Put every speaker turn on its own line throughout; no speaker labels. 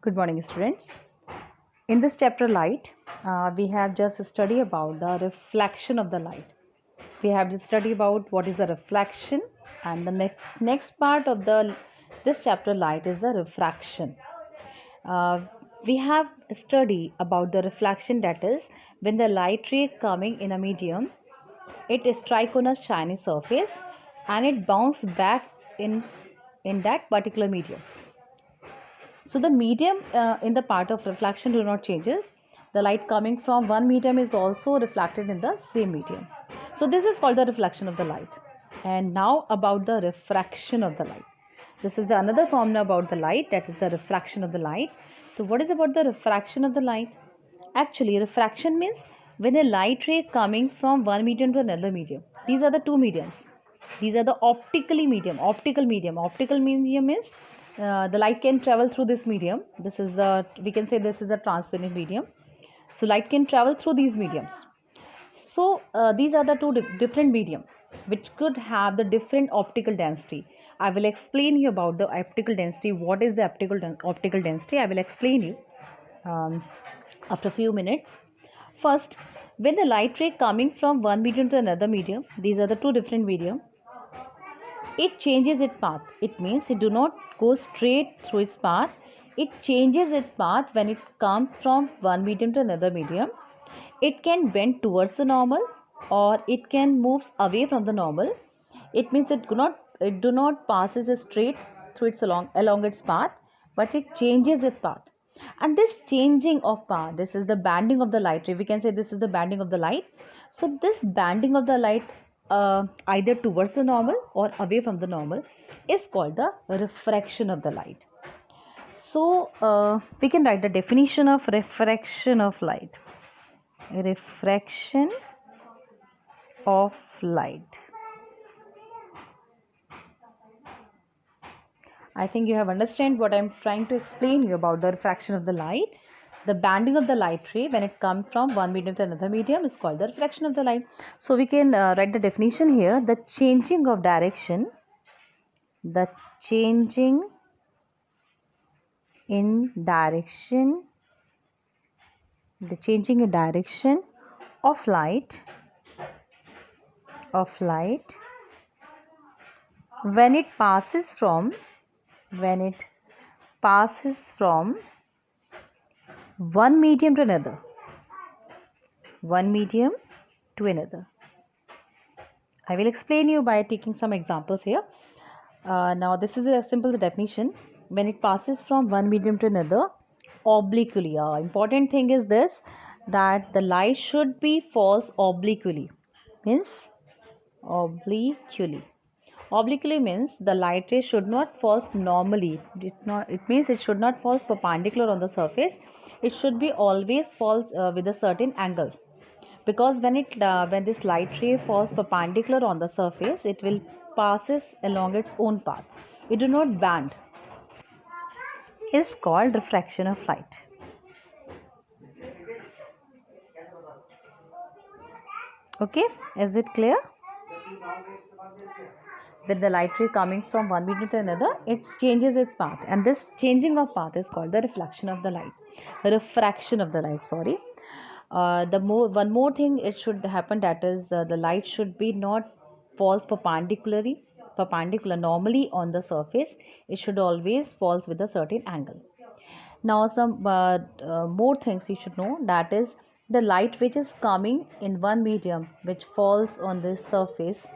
Good morning, students. In this chapter light, we have just studied about the reflection of the light. We have just studied about what is a reflection, and the next part of this chapter light is the refraction. Uh, we have studied about the reflection, that is when the light ray coming in a medium, it strike on a shiny surface and it bounce back in that particular medium. So the medium in the part of reflection do not changes. The light coming from one medium is also reflected in the same medium. So this is called the reflection of the light. And now about the refraction of the light. This is another formula about the light, that is the refraction of the light. So what is about the refraction of the light? Actually, refraction means when a light ray coming from one medium to another medium. These are the two mediums. These are the optical medium. Optical medium is the light can travel through this medium. This is we can say this is a transparent medium. So light can travel through these mediums. So these are the two different medium which could have the different optical density. I will explain you about the optical density. What is the optical density? I will explain you after a few minutes. First, when the light ray coming from one medium to another medium, these are the two different medium, it changes its path. It means it do not go straight through its path. It changes its path when it comes from one medium to another medium. It can bend towards the normal or it can move away from the normal. It means it do not passes straight through its along its path, but it changes its path. And this changing of path, this is the banding of the light ray. We can say this is the banding of the light. So this banding of the light either towards the normal or away from the normal is called the refraction of the light. So we can write the definition of refraction of light. Refraction of light. I think you have understand what I am trying to explain you about the refraction of the light. The banding of the light ray when it comes from one medium to another medium is called the refraction of the light. So we can write the definition here. The changing of direction. The changing in direction. The changing in direction of light. When it passes from one medium to another. I will explain you by taking some examples here. Now this is a simple definition. When it passes from one medium to another obliquely. Important thing is this, that the light should be falls obliquely. Means obliquely. Obliquely means the light ray should not fall normally. It means it should not fall perpendicular on the surface. It should be always falls with a certain angle. Because when this light ray falls perpendicular on the surface, it will passes along its own path. It do not bend. Is called refraction of light. Okay, is it clear? With the light ray coming from one medium to another, it changes its path, and this changing of path is called the reflection of the light. Refraction of the light. Sorry. One more thing it should happen, that is the light should be not falls perpendicular normally on the surface. It should always falls with a certain angle. Now some more things you should know, that is the light which is coming in one medium which falls on this surface,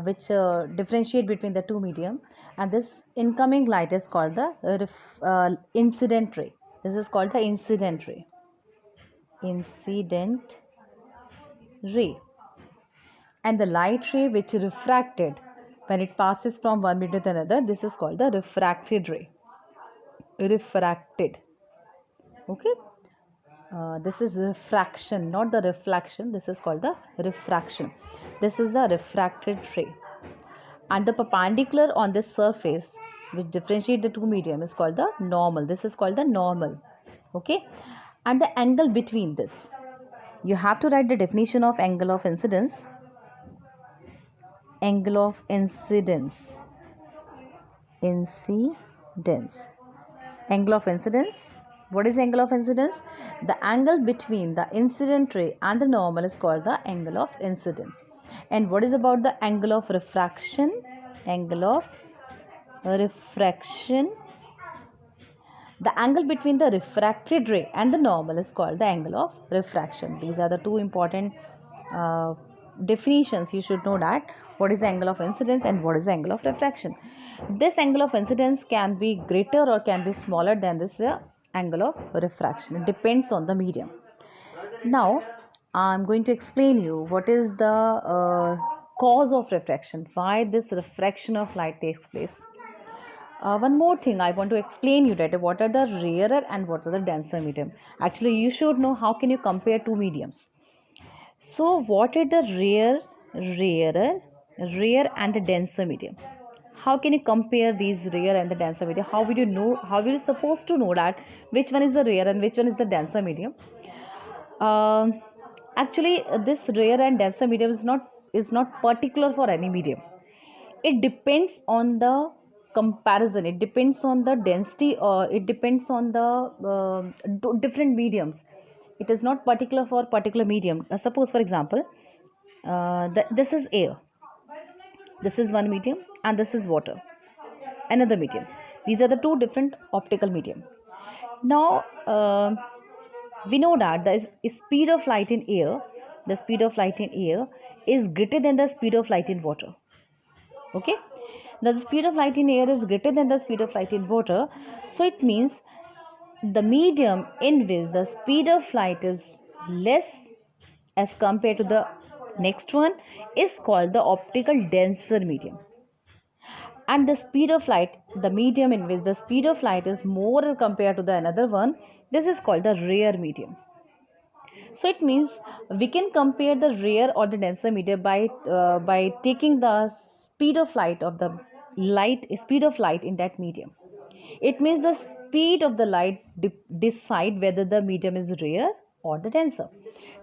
which differentiate between the two medium, and this incoming light is called the incident ray. This is called the incident ray. And the light ray which refracted when it passes from one medium to another, this is called the refracted ray. Okay, this is refraction, not the reflection. This is called the refraction. This is the refracted ray, and the perpendicular on this surface which differentiate the two medium is called the normal. This is called the normal. Okay, and the angle between this, you have to write the definition of angle of incidence. Angle of incidence Angle of incidence. What is angle of incidence? The angle between the incident ray and the normal is called the angle of incidence. And what is about the angle of refraction? Angle of refraction. The angle between the refracted ray and the normal is called the angle of refraction. These are the two important uh, definitions. You should know that what is the angle of incidence and what is the angle of refraction. This angle of incidence can be greater or can be smaller than this angle of refraction. It depends on the medium. Now I'm going to explain you what is the cause of refraction, why this refraction of light takes place. One more thing I want to explain you that what are the rarer and what are the denser medium. Actually, you should know how can you compare two mediums. So, what are the rare and the denser medium? How can you compare these rare and the denser medium? How will you know? How will you supposed to know that which one is the rare and which one is the denser medium? Um Actually, this rare and denser medium is not particular for any medium. It depends on the comparison, it depends on the density, or it depends on the different mediums. It is not particular for particular medium. Suppose for example, this is air, this is one medium, and this is water, another medium. These are the two different optical medium. Now we know that the speed of light in air, the speed of light in air is greater than the speed of light in water. Okay, the speed of light in air is greater than the speed of light in water. So it means the medium in which the speed of light is less as compared to the next one is called the optical denser medium. And the speed of light, the medium in which the speed of light is more compared to the another one, this is called the rare medium. So it means we can compare the rare or the denser medium by taking the speed of light in that medium. It means the speed of the light decide whether the medium is rare or the denser.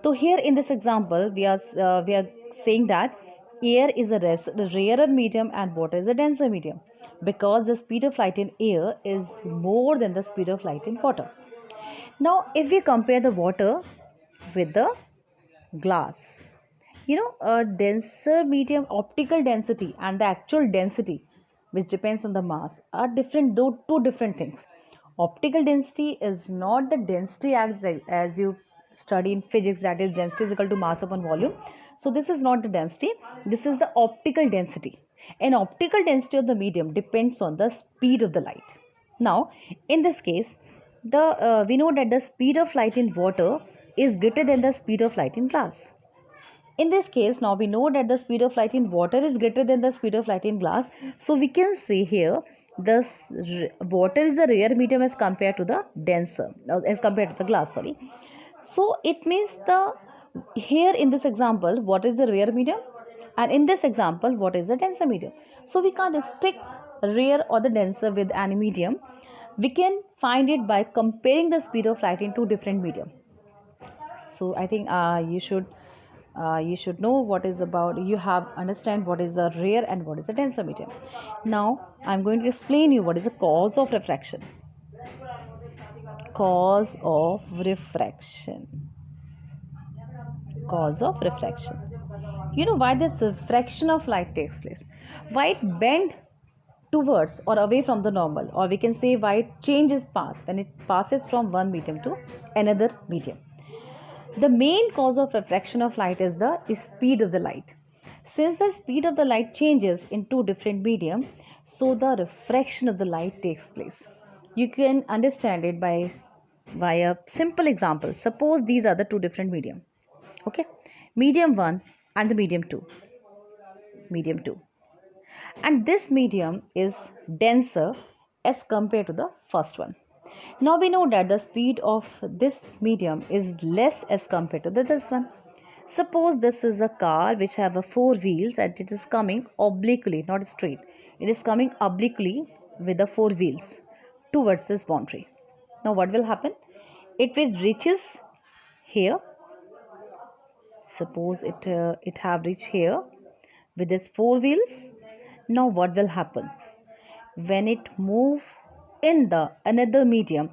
So here in this example, we are saying that air is a rarer medium and water is a denser medium, because the speed of light in air is more than the speed of light in water. Now, if we compare the water with the glass, a denser medium optical density and the actual density, which depends on the mass, are different, though two different things. Optical density is not the density as you study in physics, that is density is equal to mass upon volume. So this is not the density, this is the optical density. And optical density of the medium depends on the speed of the light. Now in this case, we know that the speed of light in water is greater than the speed of light in glass. In this case, now we know that the speed of light in water is greater than the speed of light in glass. So we can say here the water is a rare medium as compared to the denser, as compared to the glass, sorry. So it means here in this example, what is the rare medium? And in this example, what is the denser medium? So we can't stick rare or the denser with any medium. We can find it by comparing the speed of light in two different medium. So I think you should know what is about, you have understand what is the rare and what is the denser medium. Now I'm going to explain you what is the cause of refraction. Cause of refraction. Cause of refraction. You know why this refraction of light takes place, why it bend towards or away from the normal, or we can say why it changes path when it passes from one medium to another medium. The main cause of refraction of light is the speed of the light. Since the speed of the light changes in two different medium, so the refraction of the light takes place. You can understand it by a simple example. Suppose these are the two different medium. Okay, medium 1 and the medium 2. Medium 2. And this medium is denser as compared to the first one. Now we know that the speed of this medium is less as compared to this one. Suppose this is a car which have a 4 wheels and it is coming obliquely, not straight. It is coming obliquely with the 4 wheels towards this boundary. Now what will happen? It will reaches here. Suppose it have reached here with its 4 wheels. Now what will happen? When it move in the another medium.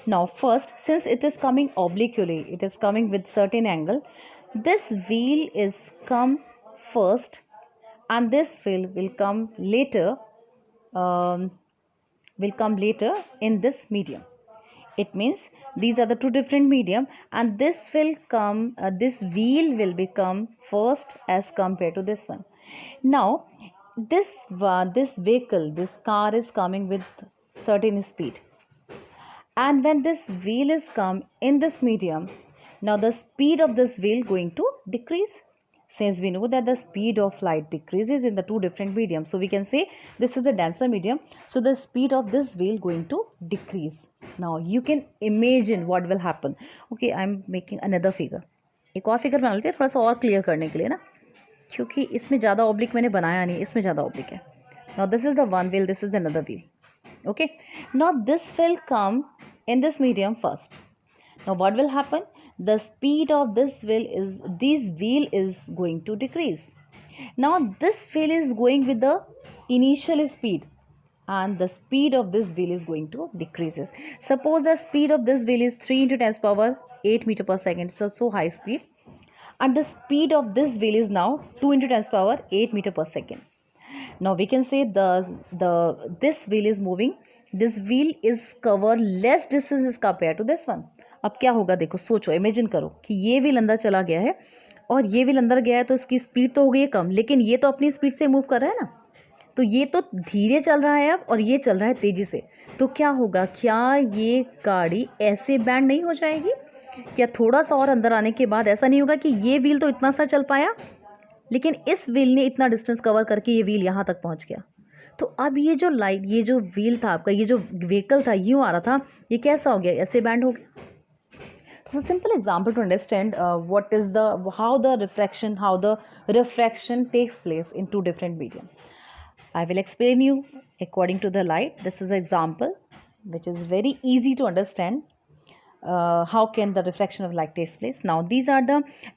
Now first, since it is coming obliquely, it is coming with certain angle, this wheel is come first and this wheel um, will come later in this medium. It means these are the two different medium, and this will come, this wheel will become first as compared to this one. Now this vehicle, this car is coming with certain speed, and when this wheel is come in this medium, now the speed of this wheel going to decrease. Since we know that the speed of light decreases in the two different mediums, so we can say this is a denser medium, so the speed of this wheel going to decrease. Now you can imagine what will happen. Okay, I am making another figure. एक और figure बना लेते हैं थोड़ा सा और clear करने के लिए ना, क्योंकि इसमें ज़्यादा ऑब्लिक मैंने बनाया नहीं, इसमें ज़्यादा ऑब्लिक है. Now this is the one wheel, this is another wheel. Okay, now this will come in this medium first. Now what will happen? The speed of this wheel is going to decrease. Now this wheel is going with the initial speed, and the speed of this wheel is going to decreases. Suppose the speed of this wheel is 3 into 10 power 8 meter per second, so high speed, and the speed of this wheel is now 2 into 10 power 8 meter per second. Now we can say this wheel is moving, this wheel is cover less distance as compared to this one. अब क्या होगा, देखो सोचो, imagine करो कि ये wheel अंदर चला गया है और ये व्हील अंदर गया है, तो इसकी स्पीड तो हो गई है कम, लेकिन ये तो अपनी स्पीड से मूव कर रहा है ना, तो ये तो धीरे चल रहा है अब और ये चल रहा है तेज़ी से. तो क्या होगा, क्या ये गाड़ी ऐसे बैंड नहीं हो जाएगी? क्या थोड़ा सा और अंदर आने के बाद ऐसा नहीं होगा कि ये व्हील तो इतना सा चल पाया, लेकिन इस व्हील ने इतना डिस्टेंस कवर करके ये व्हील यहाँ तक पहुँच गया? तो अब ये जो व्हील था आपका, ये जो व्हीकल था यूँ आ रहा था, ये कैसा हो गया, ऐसे बैंड हो गया. So simple example to understand how the refraction takes place in two different medium. I will explain you according to the light. This is an example which is very easy to understand. How can the refraction of light takes place? Now we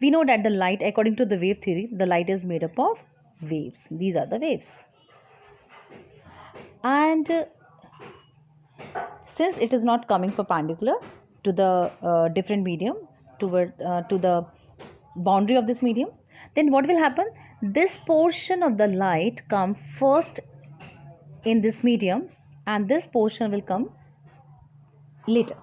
know that the light, according to the wave theory, the light is made up of waves. These are the waves, and since it is not coming perpendicular to the different medium to the boundary of this medium, then what will happen? This portion of the light come first in this medium, and this portion will come later.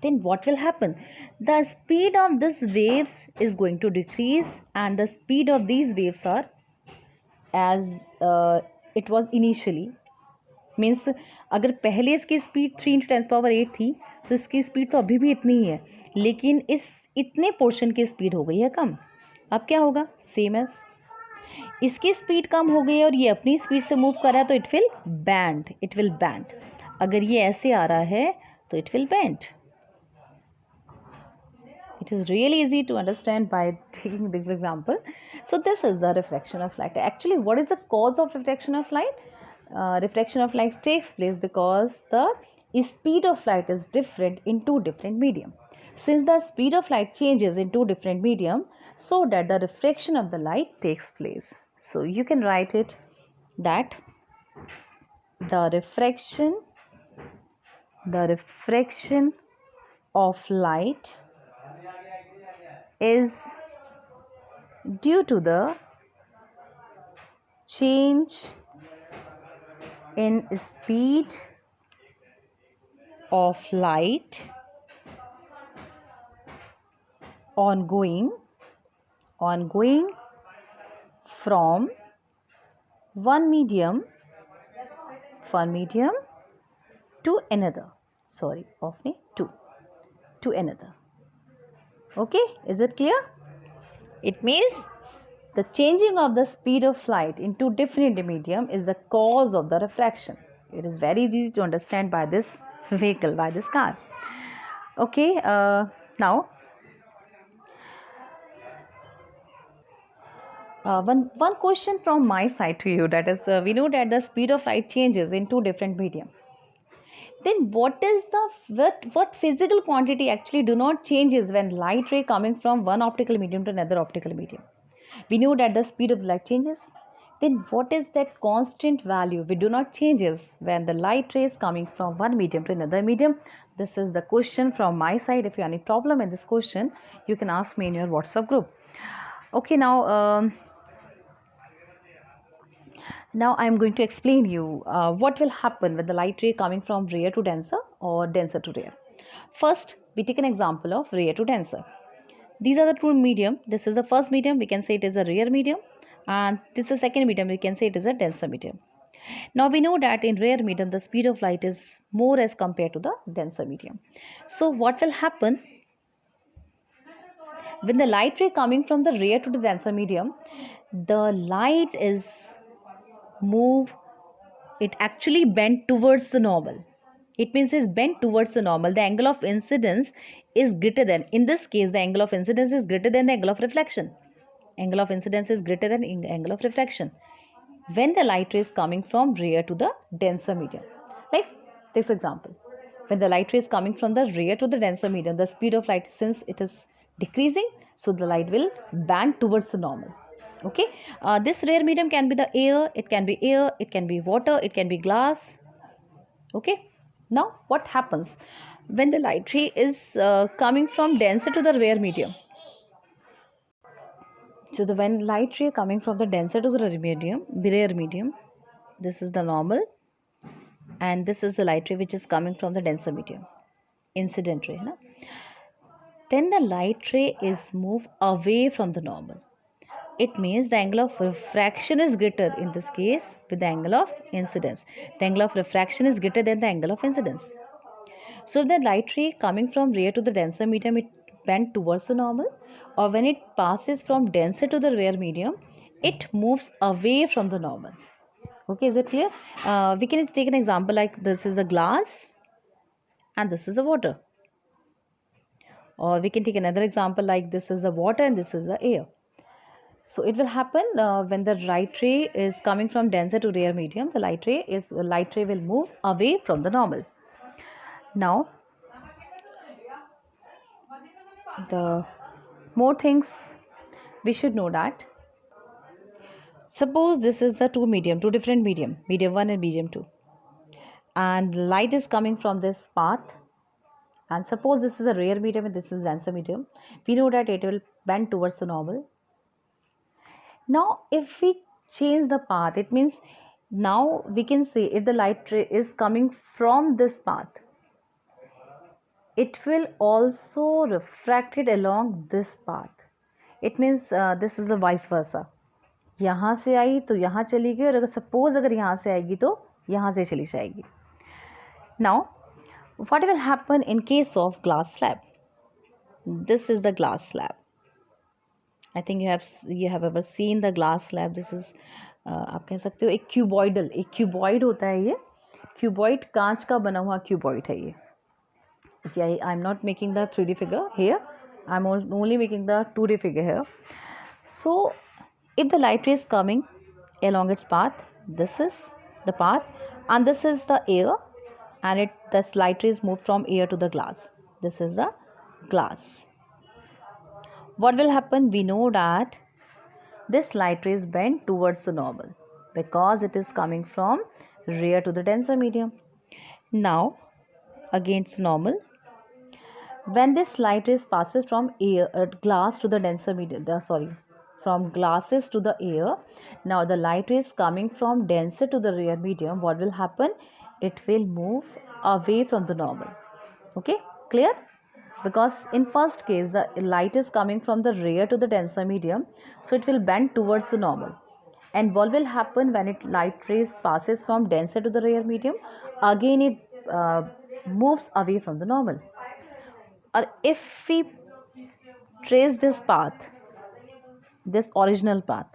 Then what will happen? The speed of these waves is going to decrease, and the speed of these waves are as it was initially. Means अगर पहले इसकी speed 3 into 10 power 8 थी, तो इसकी speed तो अभी भी इतनी ही है, लेकिन इतने पोर्शन की स्पीड हो गई है कम. अब क्या होगा? सेम एज इसकी स्पीड कम हो गई है और ये अपनी स्पीड से मूव कर रहा है, तो इट विल बैंड. अगर ये ऐसे आ रहा है तो it will band. It is really easy to understand by taking this example. So this is the refraction of light. Actually, what is the cause of refraction of light? Refraction of light takes place because the speed of light is different in two different medium. Since the speed of light changes in two different medium, so that the refraction of the light takes place. So you can write it that the refraction of light is due to the change in speed of light ongoing from one medium to another. To another. Okay, is it clear? It means the changing of the speed of light into different medium is the cause of the refraction. It is very easy to understand by this vehicle, by this car. Okay, now one question from my side to you, that is, we know that the speed of light changes in two different medium. Then what physical quantity actually do not changes when light ray coming from one optical medium to another optical medium? We know that the speed of light changes. then what is that constant value we do not changes when the light ray is coming from one medium to another medium? This is the question from my side. If you have any problem in this question, you can ask me in your WhatsApp group. Okay, now I am going to explain you what will happen with the light ray coming from rare to denser or denser to rare. First, we take an example of rare to denser. These are the two medium. This is the first medium, we can say it is a rare medium, and this is the second medium, we can say it is a denser medium. Now we know that in rare medium the speed of light is more as compared to the denser medium. So what will happen when the light ray coming from the rare to the denser medium? The light is move, it actually bent towards the normal. It means it's bent towards the normal. The angle of incidence is greater than, in this case the angle of incidence is greater than the angle of reflection. Angle of incidence is greater than angle of reflection when the light ray is coming from rare to the denser medium. Like this example, when the light ray is coming from the rare to the denser medium, the speed of light, since it is decreasing, so the light will bend towards the normal. Okay, this rare medium can be the air, it can be water, it can be glass. Okay, now what happens when the light ray is coming from denser to the rare medium? So when light ray coming from the denser to the rare medium, this is the normal, and this is the light ray which is coming from the denser medium, incident ray. Na? Then the light ray is moved away from the normal. It means the angle of refraction is greater in this case with the angle of incidence. The angle of refraction is greater than the angle of incidence. So the light ray coming from rare to the denser medium, it bent towards the normal, or when it passes from denser to the rare medium, it moves away from the normal. Okay, is it clear? We can take an example like this is a glass and this is a water. Or we can take another example like this is a water and this is the air. So it will happen when the light ray is coming from denser to rare medium, the light ray will move away from the normal. Now, the more things we should know that, suppose this is the two different medium 1 and medium 2, and light is coming from this path, and suppose this is a rare medium and this is denser medium. We know that it will bend towards the normal. Now if we change the path, it means now we can say if the light ray is coming from this path, it will also refract it along this path. It means this is the vice versa. यहाँ से आई तो यहाँ चली गई, और अगर suppose अगर यहाँ से आएगी तो यहाँ से चली जाएगी. Now what will happen in case of glass slab? This is the glass slab. I think you have ever seen the glass slab. This is आप कह सकते हो एक क्यूबॉइड होता है. ये क्यूबॉइड कांच का बना हुआ क्यूबॉइड है ये. Okay, I am not making the 3D figure here. I am only making the 2D figure here. So if the light ray is coming along its path, this is the path and this is the air, and this light ray is moved from air to the glass. This is the glass. What will happen? We know that this light ray is bent towards the normal because it is coming from rare to the denser medium. Now against normal, when this light ray passes from glass to the denser medium, from glasses to the air, now the light ray is coming from denser to the rare medium. What will happen? It will move away from the normal. Okay, clear? Because in first case the light is coming from the rare to the denser medium, so it will bend towards the normal. And what will happen when light rays passes from denser to the rare medium? Again it moves away from the normal. Or if we trace this path, this original path,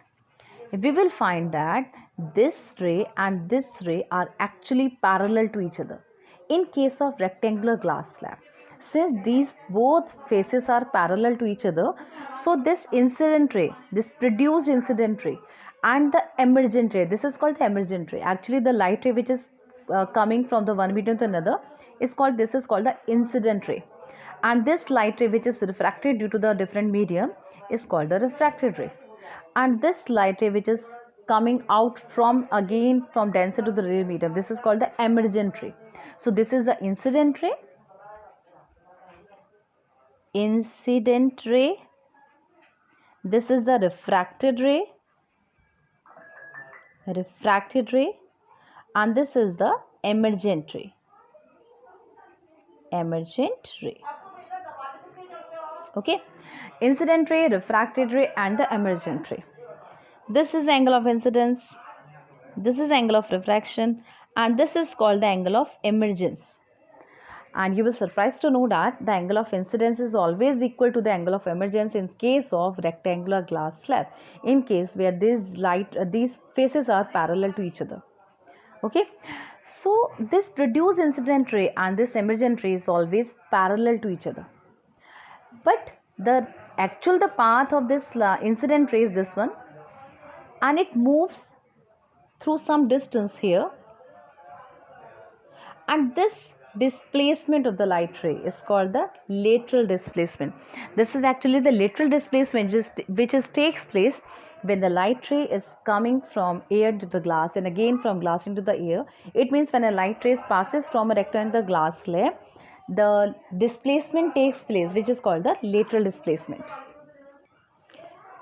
we will find that this ray and this ray are actually parallel to each other. In case of rectangular glass slab, since these both faces are parallel to each other, so this incident ray, this produced incident ray, and the emergent ray, this is called the emergent ray. Actually the light ray which is coming from the one medium to another is called the incident ray, and this light ray which is refracted due to the different medium is called the refracted ray, and this light ray which is coming out from denser to the rear medium. This is called the emergent ray. So this is the incident ray. Incident ray. This is the refracted ray. Refracted ray. And this is the emergent ray. Emergent ray. Okay. Incident ray, refracted ray, and the emergent ray. This is angle of incidence. This is angle of refraction, and this is called the angle of emergence. And you will be surprised to know that the angle of incidence is always equal to the angle of emergence in case of rectangular glass slab, in case where these faces are parallel to each other. Okay, so this produced incident ray and this emergent ray is always parallel to each other, but the path of this incident ray is this one, and it moves through some distance here, and this displacement of the light ray is called the lateral displacement. This is actually the lateral displacement which takes place when the light ray is coming from air to the glass and again from glass into the air. It means when a light ray passes from a rectangular glass slab, the displacement takes place, which is called the lateral displacement.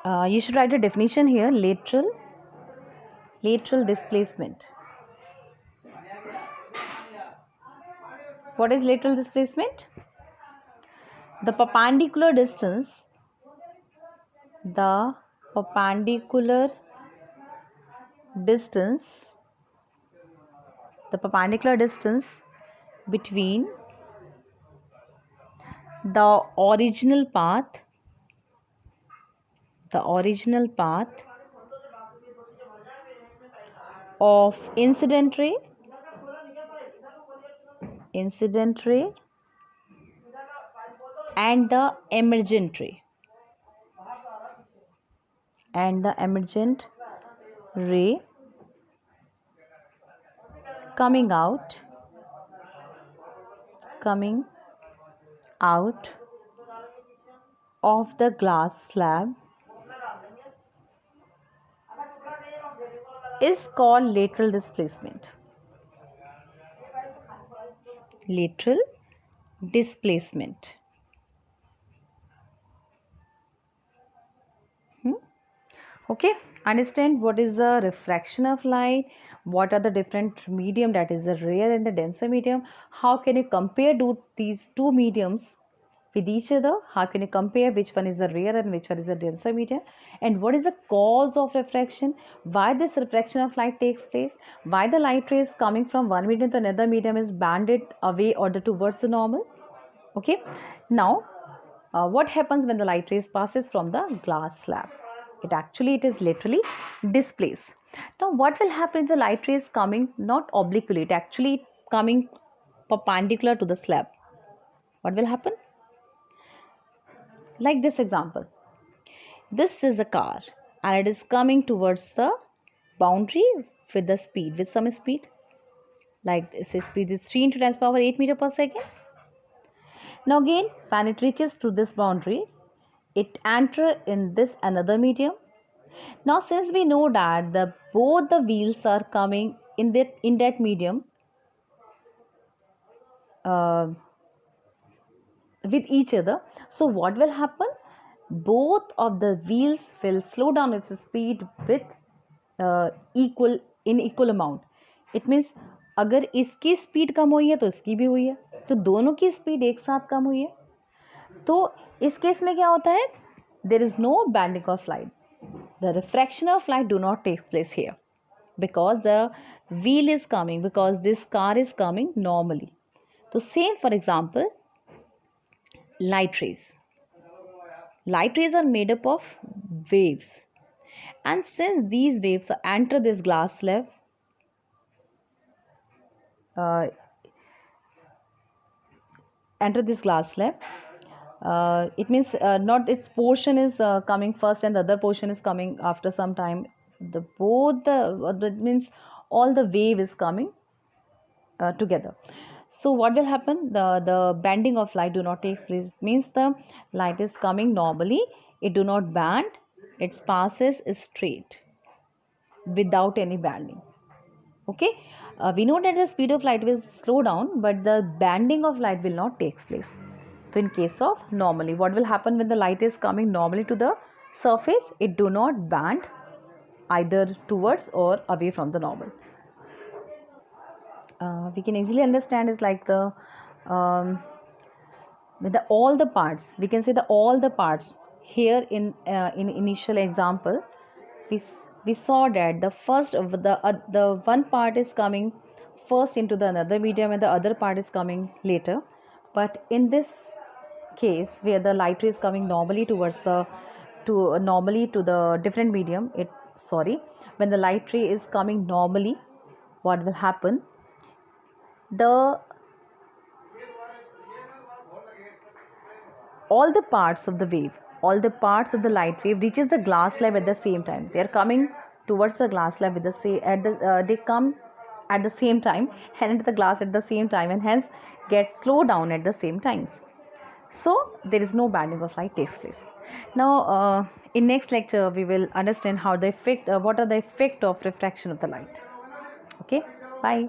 You should write a definition here. Lateral displacement. What is lateral displacement? The perpendicular distance between the original path of incident ray and the emergent ray coming out of the glass slab is called lateral displacement. Lateral displacement. Okay, understand what is the refraction of light, what are the different medium, that is the rare and the denser medium. How can you compare these two mediums with each other? How can you compare which one is the rare and which one is the denser medium? And what is the cause of refraction? Why this refraction of light takes place? Why the light rays coming from one medium to another medium is banded away or towards the normal? Okay, now what happens when the light rays passes from the glass slab? It is literally displaced. Now what will happen if the light ray is coming not obliquely, it actually coming perpendicular to the slab? What will happen? Like this example, this is a car and it is coming towards the boundary with some speed, like this speed is 3 into 10 power 8 meter per second. Now again, when it reaches to this boundary, it enter in this another medium. Now since we know that both the wheels are coming in that medium with each other, so what will happen? Both of the wheels will slow down its speed with equal amount. It means अगर इसकी speed कम हुई है तो इसकी भी हुई है, तो दोनों की स्पीड एक साथ कम हुई है. तो इस केस में क्या होता है? There is no bending of light. The refraction of light do not take place here because the wheel is coming, because this car is coming normally. So same, for example, light rays. Light rays are made up of waves, and since these waves enter this glass slab, it means not its portion is coming first and the other portion is coming after some time. That means all the wave is coming together. So what will happen? The bending of light do not take place. It means the light is coming normally, it do not bend, its passes is straight. without any banding. Okay, we know that the speed of light will slow down, but the banding of light will not take place. So in case of normally, what will happen when the light is coming normally to the surface? It do not band either towards or away from the normal. We can easily understand is like the with the all the parts, we can say the all the parts here in initial example, we saw that the first of the one part is coming first into the another medium and the other part is coming later. But in this case where the light ray is coming normally towards the normally to the different medium, when the light ray is coming normally, what will happen? The all the parts of the wave, all the parts of the light wave reaches the glass slab at the same time. They are coming towards the glass slab with the same they come at the same time and into the glass at the same time, and hence get slowed down at the same times. So there is no banding of light takes place. Now in next lecture we will understand how the effect what are the effect of refraction of the light. Okay, bye.